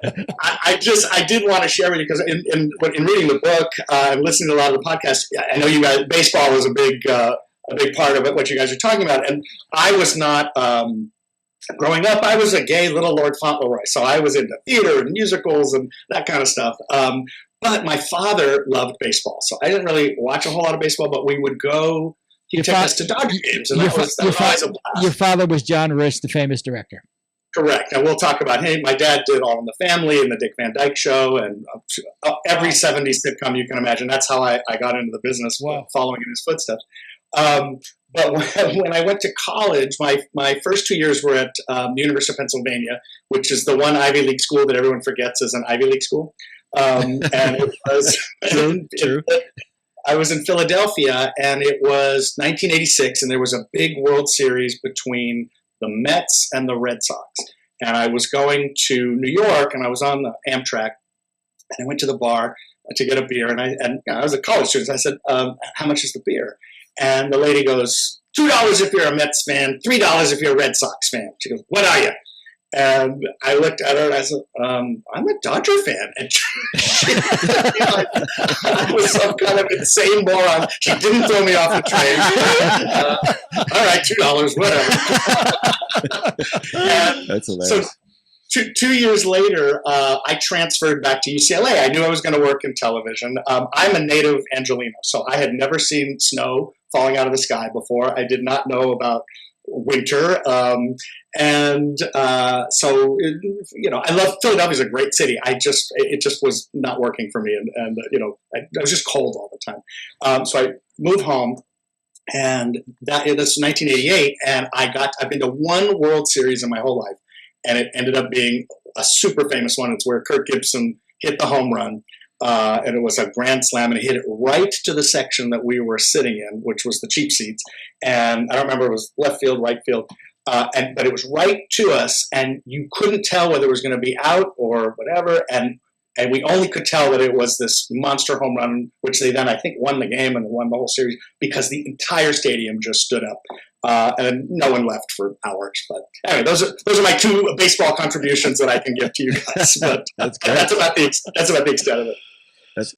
I did want to share with you because in reading the book and listening to a lot of the podcasts, I know you guys, baseball was a big part of it, what you guys are talking about. And I was not, growing up, I was a gay little Lord Fauntleroy. So I was into theater and musicals and that kind of stuff. But my father loved baseball. So I didn't really watch a whole lot of baseball, but we would go, he'd take us to Dodger games. And that was always a blast. Your father was John Rich, the famous director. Correct. And we'll talk about, hey, my dad did All in the Family and the Dick Van Dyke Show and every 70s sitcom you can imagine. That's how I got into the business, following in his footsteps. But when I went to college, my first 2 years were at the University of Pennsylvania, which is the one Ivy League school that everyone forgets is an Ivy League school. And it was true. I was in Philadelphia, and it was 1986, and there was a big World Series between the Mets and the Red Sox. And I was going to New York, and I was on the Amtrak, and I went to the bar to get a beer, and I was a college student. So I said, how much is the beer? And the lady goes, $2 if you're a Mets fan, $3 if you're a Red Sox fan. She goes, what are you? And I looked at her and I said, I'm a Dodger fan. And I was some kind of insane moron. She didn't throw me off the train. All right, $2, whatever. That's hilarious. So 2 years later, I transferred back to UCLA. I knew I was going to work in television. I'm a native Angelino, so I had never seen snow falling out of the sky before. I did not know about winter. So, I love Philadelphia's a great city. It just was not working for me. And I was just cold all the time. So I moved home, and that's 1988. And I've been to one World Series in my whole life. And it ended up being a super famous one. It's where Kirk Gibson hit the home run. And it was a grand slam, and he hit it right to the section that we were sitting in, which was the cheap seats. And I don't remember, it was left field, right field. But it was right to us, and you couldn't tell whether it was going to be out or whatever. And we only could tell that it was this monster home run, which they then, I think, won the game and won the whole series because the entire stadium just stood up. And no one left for hours. But anyway, those are my two baseball contributions that I can give to you guys. But that's great. That's about the extent of it.